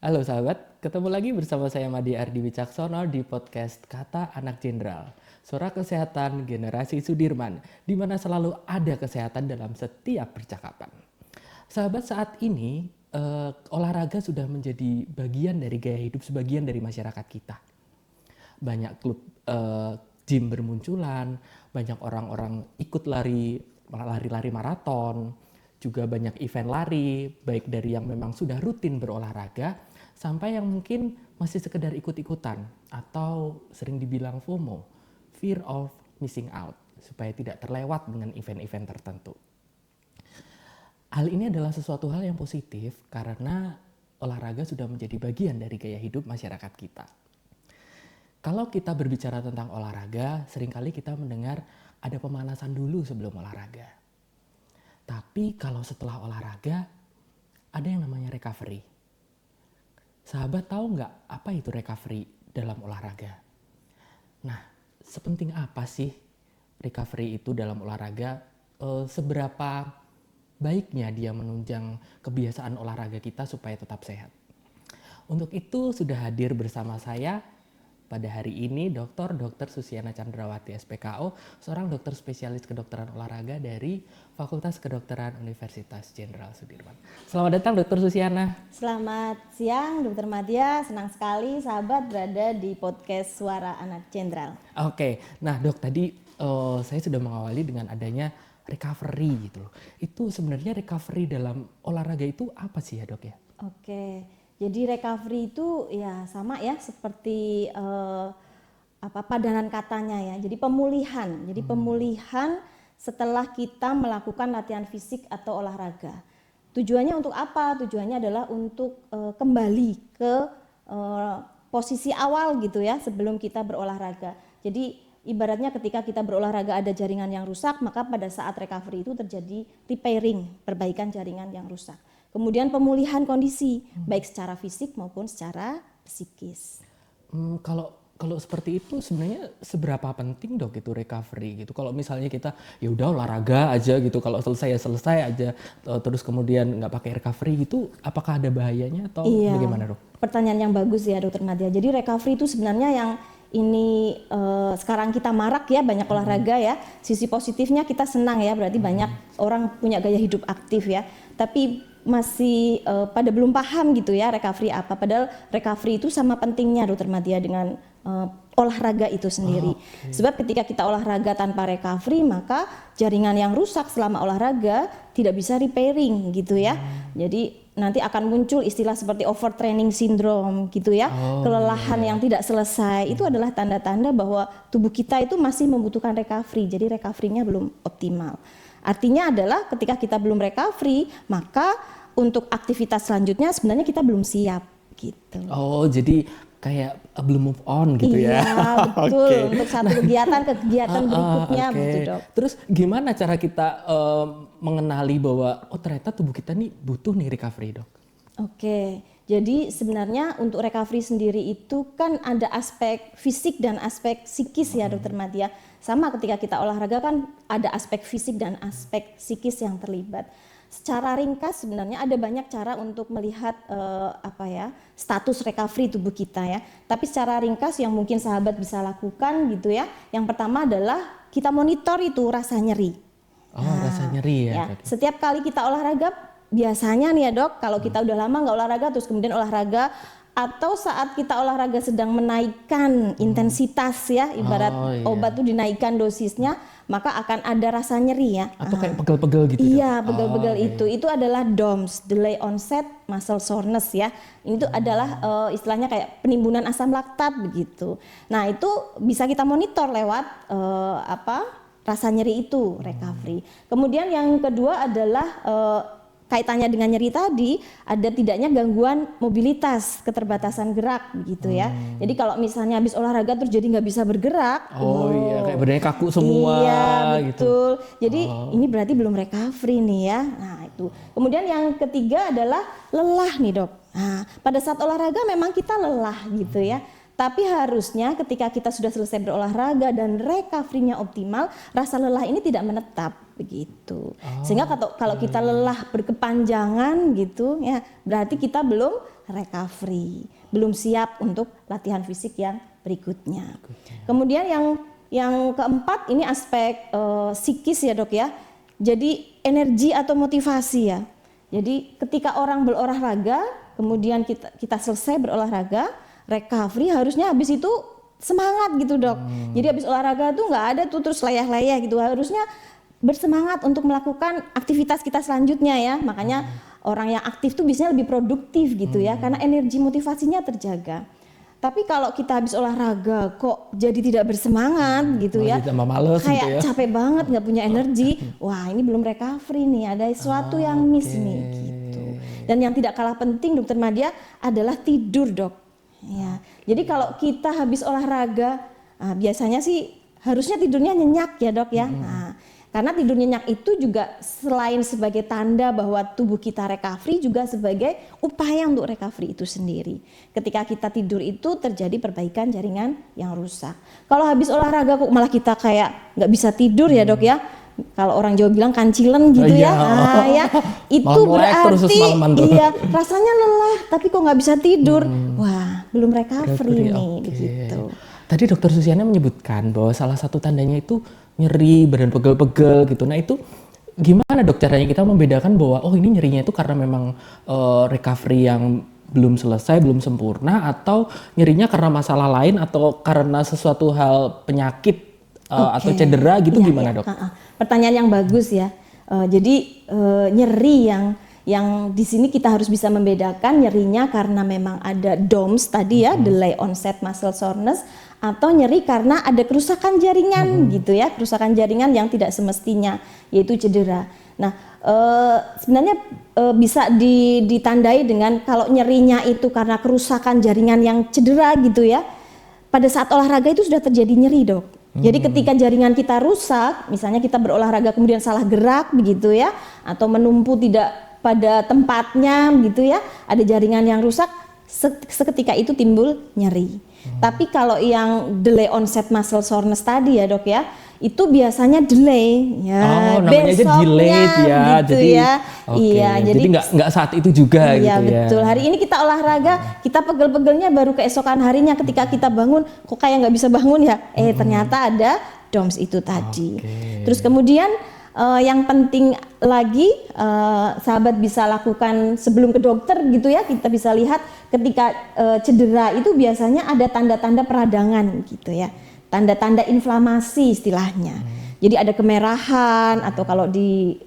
Halo sahabat, ketemu lagi bersama saya Madi Ardi Wicaksono di podcast Kata Anak Jenderal. Suara kesehatan generasi Sudirman, di mana selalu ada kesehatan dalam setiap percakapan. Sahabat, saat ini olahraga sudah menjadi bagian dari gaya hidup sebagian dari masyarakat kita. Banyak klub gym bermunculan, banyak orang-orang ikut lari maraton, juga banyak event lari, baik dari yang memang sudah rutin berolahraga, sampai yang mungkin masih sekedar ikut-ikutan, atau sering dibilang FOMO, fear of missing out, supaya tidak terlewat dengan event-event tertentu. Hal ini adalah sesuatu hal yang positif karena olahraga sudah menjadi bagian dari gaya hidup masyarakat kita. Kalau kita berbicara tentang olahraga, seringkali kita mendengar ada pemanasan dulu sebelum olahraga. Tapi kalau setelah olahraga, ada yang namanya recovery. Sahabat tahu nggak apa itu recovery dalam olahraga? Nah, sepenting apa sih recovery itu dalam olahraga? Seberapa baiknya dia menunjang kebiasaan olahraga kita supaya tetap sehat? Untuk itu sudah hadir bersama saya pada hari ini Dr. Susiana Chandrawati SPKO, seorang dokter spesialis kedokteran olahraga dari Fakultas Kedokteran Universitas Jenderal Sudirman. Selamat datang Dr. Susiana. Selamat siang Dr. Madya, senang sekali sahabat berada di podcast Suara Anak Jenderal. Oke, nah dok tadi saya sudah mengawali dengan adanya recovery gitu loh. Itu sebenarnya recovery dalam olahraga itu apa sih ya dok ya? Oke. Jadi recovery itu ya sama ya seperti padanan katanya ya. Jadi pemulihan. Jadi pemulihan setelah kita melakukan latihan fisik atau olahraga. Tujuannya untuk apa? Tujuannya adalah untuk kembali ke posisi awal gitu ya sebelum kita berolahraga. Jadi ibaratnya ketika kita berolahraga ada jaringan yang rusak, maka pada saat recovery itu terjadi repairing, perbaikan jaringan yang rusak. Kemudian pemulihan kondisi, baik secara fisik maupun secara psikis. Kalau seperti itu sebenarnya seberapa penting dok itu recovery gitu? Kalau misalnya kita ya udah olahraga aja gitu, kalau selesai aja, terus kemudian nggak pakai recovery gitu, apakah ada bahayanya atau bagaimana dok? Pertanyaan yang bagus ya Dr. Madya. Jadi recovery itu sebenarnya yang ini sekarang kita marak ya, banyak olahraga ya. Sisi positifnya kita senang ya, berarti banyak orang punya gaya hidup aktif ya. Tapi masih pada belum paham gitu ya recovery apa. Padahal recovery itu sama pentingnya Dr. Madya dengan olahraga itu sendiri. Sebab ketika kita olahraga tanpa recovery, maka jaringan yang rusak selama olahraga tidak bisa repairing gitu ya. Jadi nanti akan muncul istilah seperti overtraining syndrome gitu ya. Kelelahan yang tidak selesai itu adalah tanda-tanda bahwa tubuh kita itu masih membutuhkan recovery. Jadi recovery-nya belum optimal. Artinya adalah ketika kita belum recovery, maka untuk aktivitas selanjutnya sebenarnya kita belum siap gitu. Oh, jadi kayak belum move on gitu ya? Iya betul. Untuk satu kegiatan ke kegiatan berikutnya begitu dok. Terus gimana cara kita mengenali bahwa oh ternyata tubuh kita nih butuh nih recovery dok? Oke, jadi sebenarnya untuk recovery sendiri itu kan ada aspek fisik dan aspek psikis ya Dr. Madya. Sama ketika kita olahraga kan ada aspek fisik dan aspek psikis yang terlibat. Secara ringkas sebenarnya ada banyak cara untuk melihat status recovery tubuh kita ya. Tapi secara ringkas yang mungkin sahabat bisa lakukan gitu ya. Yang pertama adalah kita monitor itu rasa nyeri. Rasa nyeri ya. Setiap kali kita olahraga biasanya nih ya dok, kalau kita udah lama nggak olahraga terus kemudian olahraga atau saat kita olahraga sedang menaikkan intensitas ya, ibarat obat tuh dinaikkan dosisnya, maka akan ada rasa nyeri ya. Atau kayak pegel-pegel gitu. Iya, pegel-pegel itu adalah DOMS, delay onset muscle soreness ya. Ini tuh adalah istilahnya kayak penimbunan asam laktat begitu. Nah, itu bisa kita monitor lewat rasa nyeri itu, recovery. Kemudian yang kedua adalah kaitannya dengan nyeri tadi, ada tidaknya gangguan mobilitas, keterbatasan gerak begitu ya. Jadi kalau misalnya habis olahraga terus jadi nggak bisa bergerak. Kayak badannya kaku semua. Iya gitu. betul. Jadi ini berarti belum recovery nih ya. Nah itu. Kemudian yang ketiga adalah lelah nih dok. Nah pada saat olahraga memang kita lelah gitu ya. Tapi harusnya ketika kita sudah selesai berolahraga dan recovery-nya optimal, rasa lelah ini tidak menetap begitu. Sehingga kalau kita lelah berkepanjangan gitu ya, berarti kita belum recovery, belum siap untuk latihan fisik yang berikutnya. Kemudian yang keempat ini aspek psikis ya Dok ya. Jadi energi atau motivasi ya. Jadi ketika orang berolahraga, kemudian kita selesai berolahraga, recovery, harusnya habis itu semangat gitu Dok. Jadi habis olahraga tuh nggak ada tuh terus leyeh-leyeh gitu. Harusnya bersemangat untuk melakukan aktivitas kita selanjutnya ya. Makanya orang yang aktif tuh biasanya lebih produktif gitu ya, karena energi motivasinya terjaga. Tapi kalau kita habis olahraga kok jadi tidak bersemangat gitu ya, males kayak gitu ya. capek banget, nggak punya energi, wah ini belum recovery nih, ada sesuatu yang miss nih gitu. Dan yang tidak kalah penting Dokter Madya adalah tidur Dok. Ya, jadi kalau kita habis olahraga, biasanya sih harusnya tidurnya nyenyak ya Dok ya. Nah, karena tidur nyenyak itu juga selain sebagai tanda bahwa tubuh kita recovery, juga sebagai upaya untuk recovery itu sendiri. Ketika kita tidur itu terjadi perbaikan jaringan yang rusak. Kalau habis olahraga kok malah kita kayak nggak bisa tidur ya Dok ya. Kalau orang Jawa bilang kancilen gitu ya, ya itu berarti rasanya lelah, tapi kok nggak bisa tidur, wah belum recovery nih begitu. Tadi Dokter Susiana menyebutkan bahwa salah satu tandanya itu nyeri, badan pegel-pegel gitu. Nah itu gimana Dok caranya kita membedakan bahwa oh ini nyerinya itu karena memang recovery yang belum selesai, belum sempurna, atau nyerinya karena masalah lain atau karena sesuatu hal penyakit atau cedera gitu, gimana Dok? Pertanyaan yang bagus ya. Jadi nyeri yang di sini kita harus bisa membedakan nyerinya karena memang ada DOMS tadi ya, delay onset muscle soreness, atau nyeri karena ada kerusakan jaringan gitu ya, kerusakan jaringan yang tidak semestinya, yaitu cedera. Nah sebenarnya bisa ditandai dengan kalau nyerinya itu karena kerusakan jaringan yang cedera gitu ya, pada saat olahraga itu sudah terjadi nyeri Dok. Jadi ketika jaringan kita rusak, misalnya kita berolahraga kemudian salah gerak begitu ya, atau menumpu tidak pada tempatnya gitu ya, ada jaringan yang rusak, seketika itu timbul nyeri. Tapi kalau yang delay onset muscle soreness tadi ya Dok ya, itu biasanya delay ya, namanya aja delayed ya, gitu jadi ya. Iya, jadi nggak saat itu juga iya, gitu ya. Betul. Hari ini kita olahraga, kita pegel-pegelnya baru keesokan harinya ketika kita bangun, kok kayak nggak bisa bangun ya? Ternyata ada DOMS itu tadi. Terus kemudian yang penting lagi sahabat bisa lakukan sebelum ke dokter gitu ya, kita bisa lihat ketika cedera itu biasanya ada tanda-tanda peradangan gitu ya. Tanda-tanda inflamasi istilahnya. Jadi ada kemerahan, atau kalau di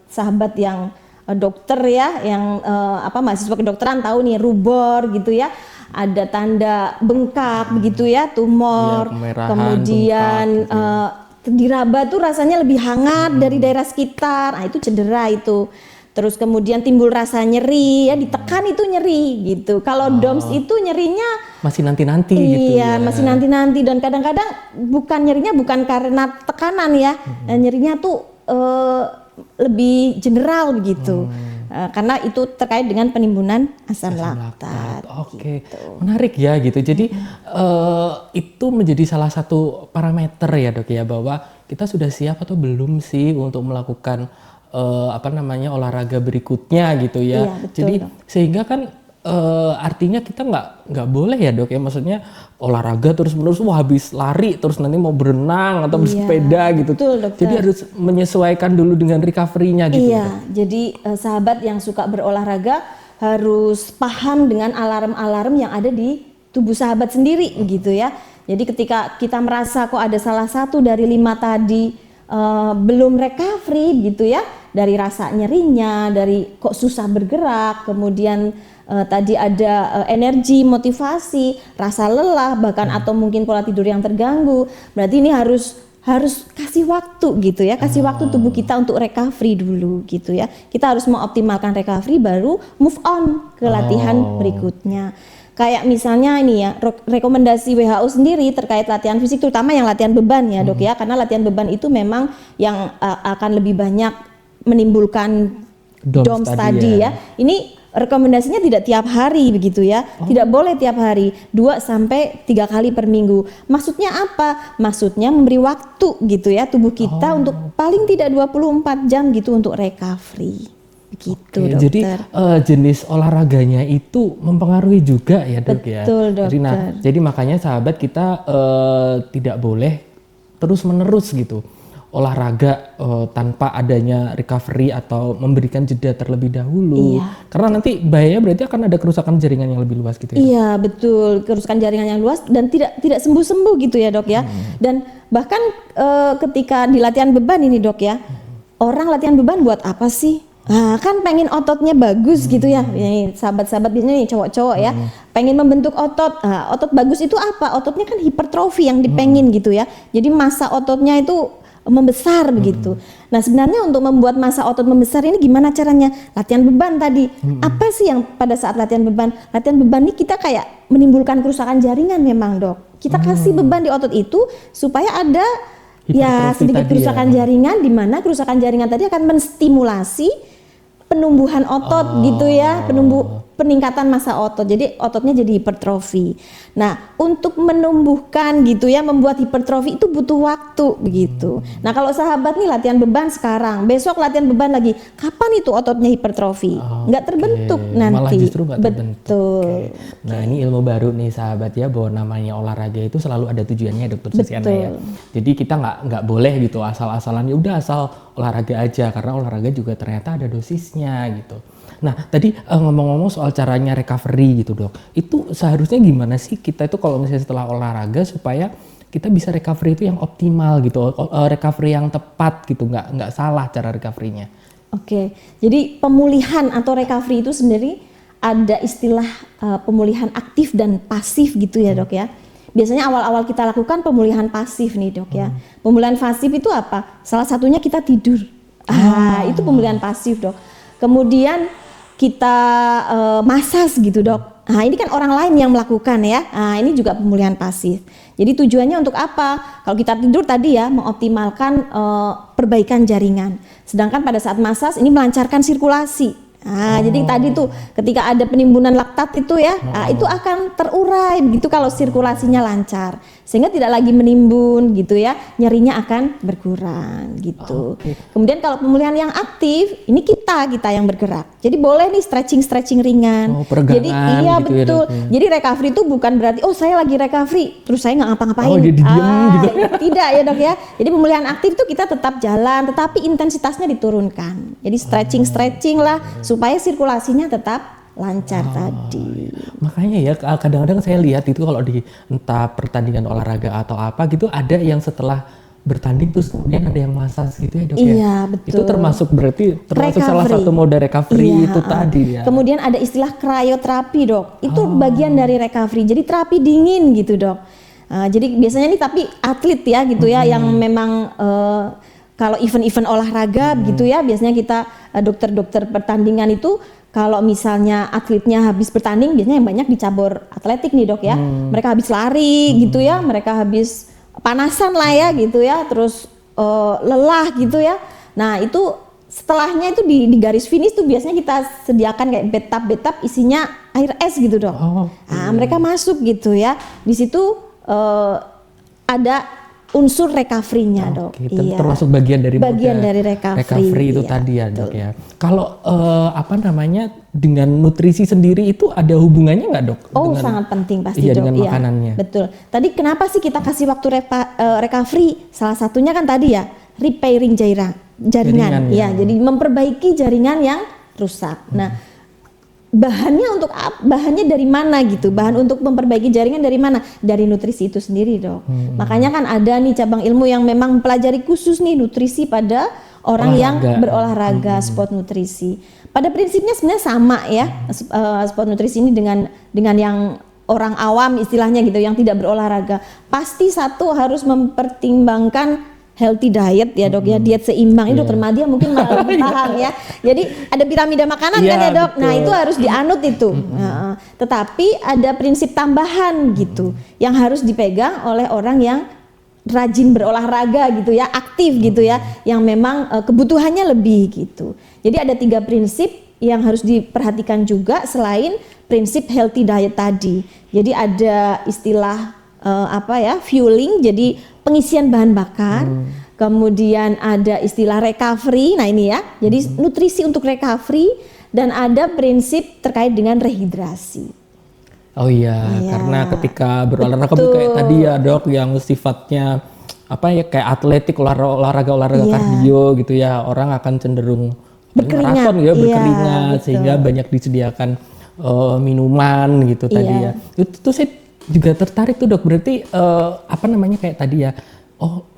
sahabat yang dokter ya, yang mahasiswa kedokteran tahu nih, rubor gitu ya. Ada tanda bengkak begitu ya, tumor. Ya, kemudian bengkak, gitu. Diraba tuh rasanya lebih hangat dari daerah sekitar. Nah, itu cedera itu. Terus kemudian timbul rasa nyeri ya, ditekan itu nyeri gitu. Kalau DOMS itu nyerinya masih nanti-nanti gitu ya. Iya, masih nanti-nanti, dan kadang-kadang nyerinya bukan karena tekanan ya. Nyerinya tuh lebih general begitu. Karena itu terkait dengan penimbunan asam laktat. Oke, gitu. Menarik ya gitu. Jadi itu menjadi salah satu parameter ya Dok ya, bahwa kita sudah siap atau belum sih untuk melakukan olahraga berikutnya gitu ya. Iya, betul, jadi Dok. Sehingga kan artinya kita nggak boleh ya Dok ya, maksudnya olahraga terus-menerus habis lari terus nanti mau berenang atau bersepeda gitu. Betul, Dokter. Jadi harus menyesuaikan dulu dengan recovery-nya gitu. Iya, jadi sahabat yang suka berolahraga harus paham dengan alarm-alarm yang ada di tubuh sahabat sendiri gitu ya. Jadi ketika kita merasa kok ada salah satu dari 5 tadi belum recovery gitu ya, dari rasa nyerinya, dari kok susah bergerak, kemudian tadi ada energi, motivasi, rasa lelah, bahkan atau mungkin pola tidur yang terganggu, berarti ini harus kasih waktu gitu ya, kasih waktu tubuh kita untuk recovery dulu gitu ya. Kita harus mengoptimalkan recovery baru move on ke latihan berikutnya. Kayak misalnya ini ya, rekomendasi WHO sendiri terkait latihan fisik, terutama yang latihan beban ya Dok ya, karena latihan beban itu memang yang akan lebih banyak menimbulkan DOMS tadi ya. Ini rekomendasinya tidak tiap hari begitu ya. Tidak boleh tiap hari, 2 sampai 3 kali per minggu. Maksudnya apa? Maksudnya memberi waktu gitu ya tubuh kita untuk paling tidak 24 jam gitu untuk recovery. Begitu, Oke, dokter. jadi jenis olahraganya itu mempengaruhi juga ya, Dok. Ya. Betul, dokter. Jadi makanya sahabat kita tidak boleh terus-menerus gitu olahraga tanpa adanya recovery atau memberikan jeda terlebih dahulu. Iya. Karena nanti bahaya berarti akan ada kerusakan jaringan yang lebih luas gitu ya. Iya, betul. Kerusakan jaringan yang luas dan tidak sembuh-sembuh gitu ya, Dok ya. Dan bahkan ketika di latihan beban ini, Dok ya. Orang latihan beban buat apa sih? Nah, kan pengen ototnya bagus gitu ya. Ini sahabat-sahabat ini cowok-cowok ya. Pengen membentuk otot. Nah, otot bagus itu apa? Ototnya kan hipertrofi yang dipengin gitu ya. Jadi massa ototnya itu membesar begitu. Nah, sebenarnya untuk membuat massa otot membesar ini gimana caranya? Latihan beban tadi. Apa sih yang pada saat latihan beban? Latihan beban ini kita kayak menimbulkan kerusakan jaringan memang, Dok. Kita kasih beban di otot itu supaya ada ya sedikit kerusakan jaringan, di mana kerusakan jaringan tadi akan menstimulasi penumbuhan otot gitu ya, peningkatan massa otot. Jadi ototnya jadi hipertrofi. Nah, untuk menumbuhkan gitu ya, membuat hipertrofi itu butuh waktu begitu. Nah, kalau sahabat nih latihan beban sekarang, besok latihan beban lagi, kapan itu ototnya hipertrofi? Nggak terbentuk nanti. Malah justru nggak terbentuk. Betul. Nah, ini ilmu baru nih sahabat ya, bahwa namanya olahraga itu selalu ada tujuannya, Dokter Susiana ya. Jadi kita nggak boleh gitu asal-asalan, ya udah asal olahraga aja, karena olahraga juga ternyata ada dosisnya gitu. Nah, tadi ngomong-ngomong soal caranya recovery gitu, Dok. Itu seharusnya gimana sih kita itu kalau misalnya setelah olahraga supaya kita bisa recovery itu yang optimal gitu, recovery yang tepat gitu, nggak salah cara recovery-nya. Oke, jadi pemulihan atau recovery itu sendiri ada istilah pemulihan aktif dan pasif gitu ya, Dok ya. Biasanya awal-awal kita lakukan pemulihan pasif nih, Dok ya. Pemulihan pasif itu apa? Salah satunya kita tidur. Itu pemulihan pasif, Dok. Kemudian kita masas gitu, Dok. Nah, ini kan orang lain yang melakukan ya. Nah, ini juga pemulihan pasif. Jadi tujuannya untuk apa? Kalau kita tidur tadi ya, mengoptimalkan perbaikan jaringan. Sedangkan pada saat masas ini melancarkan sirkulasi. Nah, jadi tadi tuh ketika ada penimbunan laktat itu ya, itu akan terurai begitu kalau sirkulasinya lancar. Sehingga tidak lagi menimbun gitu ya, nyerinya akan berkurang gitu. Kemudian kalau pemulihan yang aktif, ini kita yang bergerak. Jadi boleh nih stretching ringan. Jadi iya gitu betul. Ya, jadi recovery itu bukan berarti saya lagi recovery terus saya nggak ngapa-ngapain. Jadi diem gitu. Tidak ya, Dok ya. Jadi pemulihan aktif itu kita tetap jalan, tetapi intensitasnya diturunkan. Jadi stretching lah supaya sirkulasinya tetap lancar tadi. Makanya ya kadang-kadang saya lihat itu kalau di entah pertandingan olahraga atau apa gitu, ada yang setelah bertanding terus kemudian ada yang masas gitu ya, Dok ya. Iya, betul. Itu termasuk salah satu mode recovery itu tadi ya. Kemudian ada istilah cryoterapi, Dok. Itu bagian dari recovery. Jadi terapi dingin gitu, Dok. Jadi biasanya nih tapi atlet ya gitu ya yang memang kalau event-event olahraga gitu ya, biasanya kita dokter-dokter pertandingan itu kalau misalnya atletnya habis bertanding, biasanya yang banyak di cabur atletik nih, Dok ya. Mereka habis lari gitu ya, mereka habis panasan lah ya gitu ya, terus lelah gitu ya. Nah, itu setelahnya itu di garis finish tuh biasanya kita sediakan kayak bathtub isinya air es gitu, Dok. Nah, mereka masuk gitu ya. Di situ ada unsur recovery-nya, Dok. Iya. Termasuk bagian dari recovery itu iya, tadi ya, Dok ya. Kalau dengan nutrisi sendiri itu ada hubungannya nggak, Dok? Sangat penting pasti, Dok. Dengan makanannya. Betul. Tadi kenapa sih kita kasih waktu recovery? Salah satunya kan tadi ya, repairing jaringan. Ya, jadi memperbaiki jaringan yang rusak. Nah, bahannya dari mana gitu? Bahan untuk memperbaiki jaringan dari mana? Dari nutrisi itu sendiri, Dok. Makanya kan ada nih cabang ilmu yang memang mempelajari khusus nih nutrisi pada orang yang berolahraga, sport nutrisi. Pada prinsipnya sebenarnya sama ya, sport nutrisi ini dengan yang orang awam istilahnya gitu, yang tidak berolahraga. Pasti satu harus mempertimbangkan healthy diet ya, Dok ya, diet seimbang. Ini Dokter Madia mungkin malah lebih paham ya. Jadi ada piramida makanan kan ya, Dok. Betul. Nah, itu harus dianut itu. Tetapi ada prinsip tambahan gitu yang harus dipegang oleh orang yang rajin berolahraga gitu ya, aktif gitu ya, yang memang kebutuhannya lebih gitu. Jadi ada 3 prinsip yang harus diperhatikan juga selain prinsip healthy diet tadi. Jadi ada istilah fueling, jadi pengisian bahan bakar. Kemudian ada istilah recovery. Nah ini ya. Jadi nutrisi untuk recovery dan ada prinsip terkait dengan rehidrasi. Oh iya, karena ketika berolahraga kayak tadi ya Dok, yang sifatnya kayak atletik, olahraga kardio gitu ya, orang akan cenderung maraton ya, berkeringat, sehingga banyak disediakan minuman gitu tadi ya. Itu saya juga tertarik tuh Dok, berarti kayak tadi ya,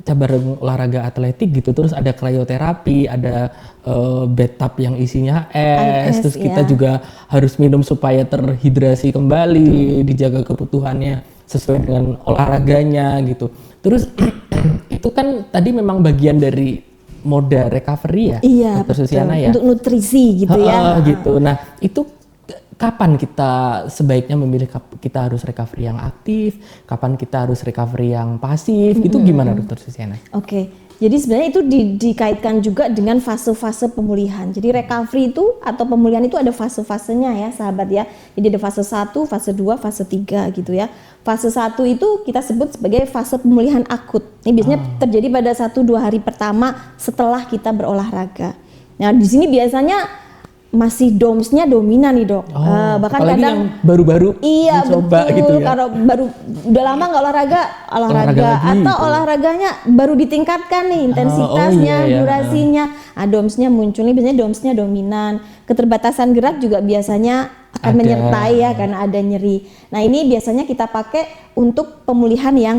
cabang olahraga atletik gitu, terus ada krioterapi, ada bathtub yang isinya es, terus kita juga harus minum supaya terhidrasi kembali, dijaga kebutuhannya sesuai dengan olahraganya gitu. Terus itu kan tadi memang bagian dari moda recovery ya, Dr. Susiana ya, untuk nutrisi gitu ya. Gitu. Nah itu kapan kita sebaiknya memilih kita harus recovery yang aktif, kapan kita harus recovery yang pasif, itu gimana Dr. Susiana? Oke, jadi sebenarnya itu dikaitkan juga dengan fase-fase pemulihan. Jadi recovery itu atau pemulihan itu ada fase-fasenya ya sahabat ya. Jadi ada fase 1, fase 2, fase 3 gitu ya. Fase 1 itu kita sebut sebagai fase pemulihan akut. Ini biasanya terjadi pada 1-2 hari pertama setelah kita berolahraga. Nah di sini biasanya masih DOMS-nya dominan nih Dok. Bahkan apalagi kadang yang baru-baru betul, gitu ya. Kalau baru udah lama nggak olahraga atau gitu. Olahraganya baru ditingkatkan nih intensitasnya, durasinya. DOMS-nya muncul nih, biasanya DOMS-nya dominan. Keterbatasan gerak juga biasanya akan menyertai ya karena ada nyeri. Nah ini biasanya kita pakai untuk pemulihan yang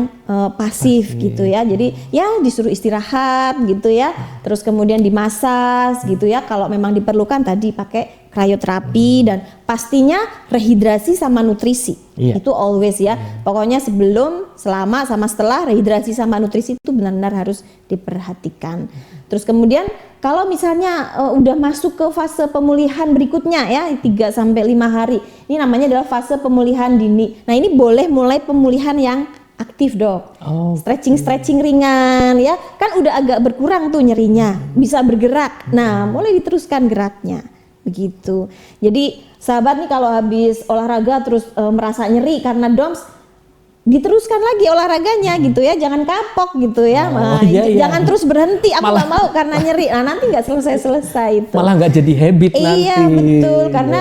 pasif gitu ya. Jadi ya disuruh istirahat gitu ya. Terus kemudian dimasas gitu ya. Kalau memang diperlukan tadi pakai krioterapi dan pastinya rehidrasi sama nutrisi. Itu always ya. Pokoknya sebelum, selama, sama setelah rehidrasi sama nutrisi itu benar-benar harus diperhatikan. Terus kemudian kalau misalnya udah masuk ke fase pemulihan berikutnya ya 3-5 hari. Ini namanya adalah fase pemulihan dini. Nah, ini boleh mulai pemulihan yang aktif Dok. Stretching ringan ya. Kan udah agak berkurang tuh nyerinya, bisa bergerak. Nah, mulai diteruskan geraknya. Begitu. Jadi sahabat nih kalau habis olahraga terus merasa nyeri karena DOMS, diteruskan lagi olahraganya gitu ya, jangan kapok gitu ya. Jangan terus berhenti, aku nggak mau karena nyeri. Nah nanti nggak selesai itu. Malah nggak jadi habit nanti. Iya betul, karena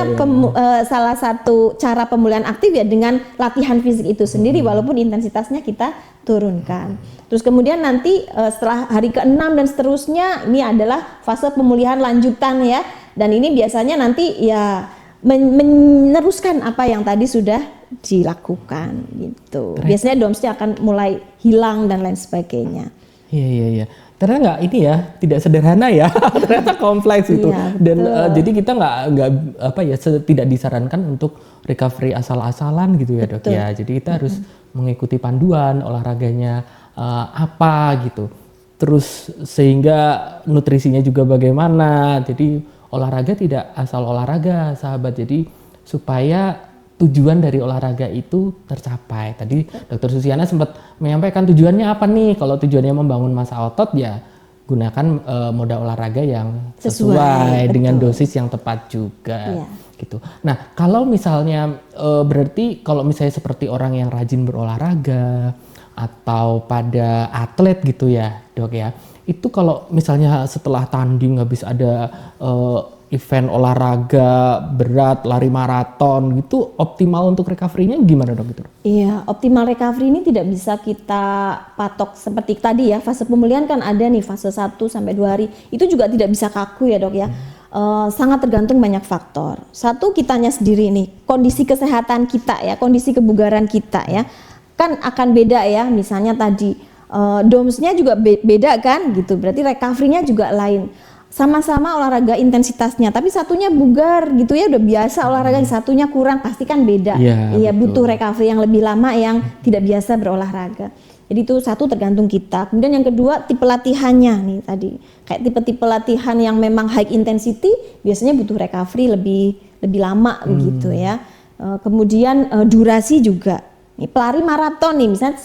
salah satu cara pemulihan aktif ya dengan latihan fisik itu sendiri, walaupun intensitasnya kita turunkan. Terus kemudian nanti setelah hari ke-6 dan seterusnya ini adalah fase pemulihan lanjutan ya. Dan ini biasanya nanti ya meneruskan apa yang tadi sudah dilakukan gitu. Biasanya DOMS-nya akan mulai hilang dan lain sebagainya. Iya. Ternyata nggak ini ya, tidak sederhana ya. Ternyata kompleks itu. Dan jadi kita tidak disarankan untuk recovery asal-asalan gitu ya Dok ya. Jadi kita harus mengikuti panduan olahraganya apa gitu. Terus sehingga nutrisinya juga bagaimana. Jadi olahraga tidak asal olahraga sahabat. Jadi supaya tujuan dari olahraga itu tercapai. Tadi Dr. Susiana sempat menyampaikan tujuannya apa nih? Kalau tujuannya membangun massa otot ya gunakan moda olahraga yang sesuai dengan dosis yang tepat juga. Gitu. Nah kalau misalnya berarti kalau misalnya seperti orang yang rajin berolahraga atau pada atlet gitu ya Dok ya. Itu kalau misalnya setelah tanding habis ada event olahraga berat, lari maraton gitu, optimal untuk recovery-nya gimana Dok? Gitu? Iya, optimal recovery ini tidak bisa kita patok seperti tadi ya, fase pemulihan kan ada nih fase 1-2 hari, itu juga tidak bisa kaku ya Dok ya. Sangat tergantung banyak faktor. Satu, kitanya sendiri nih, kondisi kesehatan kita ya, kondisi kebugaran kita ya, kan akan beda ya, misalnya tadi DOMS-nya juga beda kan gitu, berarti recovery-nya juga lain. Sama-sama olahraga intensitasnya, tapi satunya bugar gitu ya udah biasa olahraga, satunya kurang, pasti kan beda. Iya butuh recovery yang lebih lama yang tidak biasa berolahraga. Jadi itu satu tergantung kita. Kemudian yang kedua tipe latihannya nih tadi, kayak tipe-tipe latihan yang memang high intensity biasanya butuh recovery lebih lama gitu ya. Kemudian durasi juga Nih, pelari maraton nih, misalnya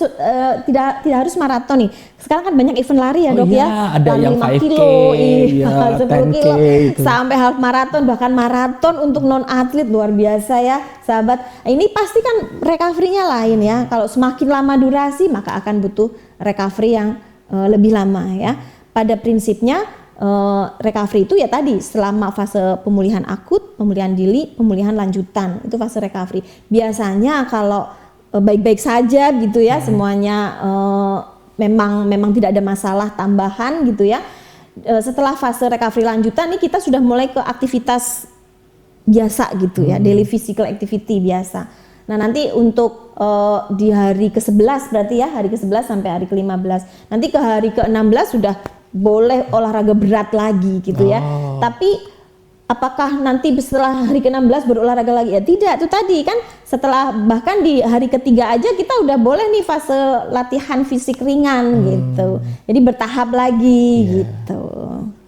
tidak harus maraton nih. Sekarang kan banyak event lari ya, Dok, iya, ya. ada Lari yang 5 5K, kilo, iya, 10 10K kilo, itu. sampai half maraton, bahkan maraton untuk non atlet, luar biasa ya, sahabat. Ini pasti kan recovery-nya lain ya. Kalau semakin lama durasi, maka akan butuh recovery yang lebih lama ya. Pada prinsipnya recovery itu ya tadi selama fase pemulihan akut, pemulihan dini, pemulihan lanjutan, itu fase recovery. Biasanya kalau baik-baik saja gitu ya, semuanya memang tidak ada masalah tambahan gitu ya. Setelah fase recovery lanjutan nih kita sudah mulai ke aktivitas biasa gitu ya, daily physical activity biasa. Nah nanti untuk di hari ke-11 berarti ya, hari ke-11 sampai hari ke-15. Nanti ke hari ke-16 sudah boleh olahraga berat lagi gitu ya. Tapi apakah nanti setelah hari ke-16 berolahraga lagi? Ya tidak, itu tadi kan setelah bahkan di hari ketiga aja kita udah boleh nih fase latihan fisik ringan gitu. Jadi bertahap lagi gitu.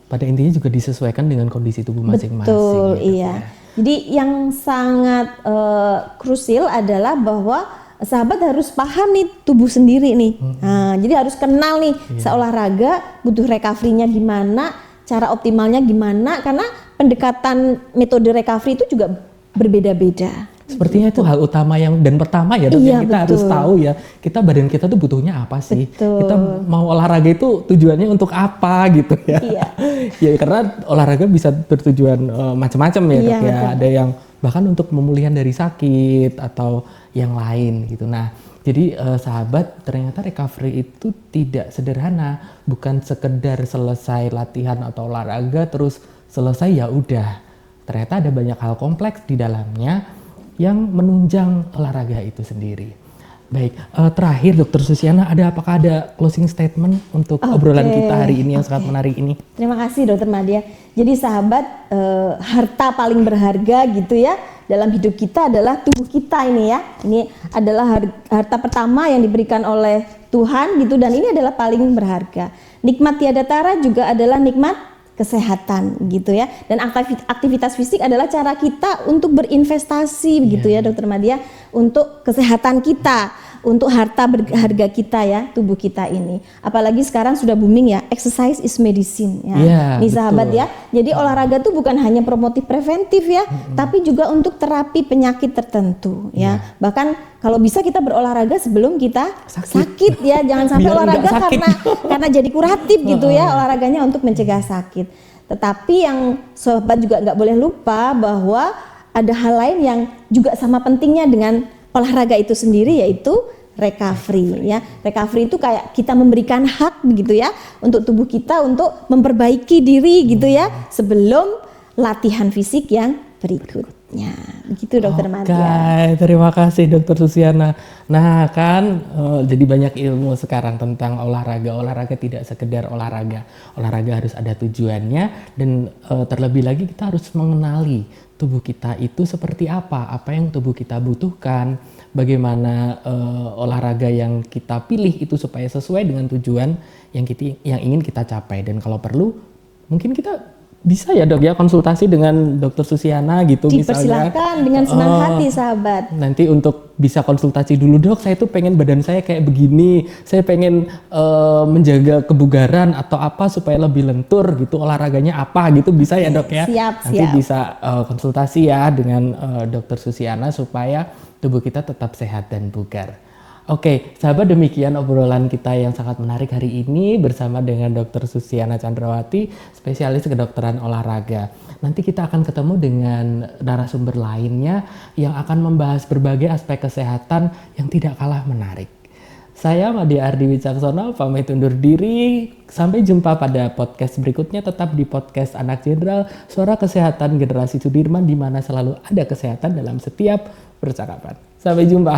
Pada intinya juga disesuaikan dengan kondisi tubuh masing-masing. Betul, gitu, iya. Jadi yang sangat krusial adalah bahwa sahabat harus paham nih tubuh sendiri nih. Nah, jadi harus kenal nih seolahraga butuh recovery-nya gimana, cara optimalnya gimana, karena pendekatan metode recovery itu juga berbeda-beda. Sepertinya itu hal utama dan pertama ya, Dok, yang kita harus tahu ya, badan kita tuh butuhnya apa sih? Betul. Kita mau olahraga itu tujuannya untuk apa gitu ya? Iya. Ya karena olahraga bisa bertujuan macam-macam ya, Dok, ya. Ada yang bahkan untuk pemulihan dari sakit atau yang lain gitu. Nah, jadi sahabat, ternyata recovery itu tidak sederhana, bukan sekedar selesai latihan atau olahraga terus selesai ya udah. Ternyata ada banyak hal kompleks di dalamnya yang menunjang olahraga itu sendiri. Baik, terakhir Dokter Susiana, apakah ada closing statement untuk obrolan kita hari ini yang sangat menarik ini? Terima kasih Dokter Nadia. Jadi sahabat, harta paling berharga gitu ya dalam hidup kita adalah tubuh kita ini ya. Ini adalah harta pertama yang diberikan oleh Tuhan gitu, dan ini adalah paling berharga. Nikmat tiada tara juga adalah nikmat kesehatan gitu ya. Dan aktivitas fisik adalah cara kita untuk berinvestasi begitu ya Dokter Nadia, untuk kesehatan kita, untuk harta berharga kita ya, tubuh kita ini. Apalagi sekarang sudah booming ya, exercise is medicine ya. Nih sahabat ya. Jadi olahraga tuh bukan hanya promotif preventif ya, tapi juga untuk terapi penyakit tertentu ya. Bahkan kalau bisa kita berolahraga sebelum kita sakit ya, jangan sampai olahraga karena jadi kuratif gitu ya, olahraganya untuk mencegah sakit. Tetapi yang sahabat juga nggak boleh lupa bahwa ada hal lain yang juga sama pentingnya dengan olahraga itu sendiri, yaitu recovery ya. Recovery itu kayak kita memberikan hak begitu ya untuk tubuh kita untuk memperbaiki diri gitu ya sebelum latihan fisik yang berikutnya. Begitu Dokter Nadia. Oke, terima kasih Dokter Susiana. Nah kan jadi banyak ilmu sekarang tentang olahraga. Olahraga tidak sekedar olahraga. Olahraga harus ada tujuannya, dan terlebih lagi kita harus mengenali tubuh kita itu seperti apa yang tubuh kita butuhkan, bagaimana olahraga yang kita pilih itu supaya sesuai dengan tujuan yang ingin kita capai. Dan kalau perlu mungkin kita bisa ya Dok ya konsultasi dengan Dokter Susiana gitu. Dipersilakan dengan senang hati sahabat. Nanti untuk bisa konsultasi dulu, Dok, saya tuh pengen badan saya kayak begini, saya pengen menjaga kebugaran atau apa supaya lebih lentur gitu, olahraganya apa gitu, bisa ya Dok ya? Nanti bisa konsultasi ya dengan Dokter Susiana supaya tubuh kita tetap sehat dan bugar. Oke, sahabat, demikian obrolan kita yang sangat menarik hari ini bersama dengan Dr. Susiana Chandrawati, spesialis kedokteran olahraga. Nanti kita akan ketemu dengan narasumber lainnya yang akan membahas berbagai aspek kesehatan yang tidak kalah menarik. Saya Madia Ardi Wicaksono pamit undur diri. Sampai jumpa pada podcast berikutnya, tetap di podcast Anak Jenderal, suara kesehatan generasi Sudirman, di mana selalu ada kesehatan dalam setiap percakapan. Sampai jumpa.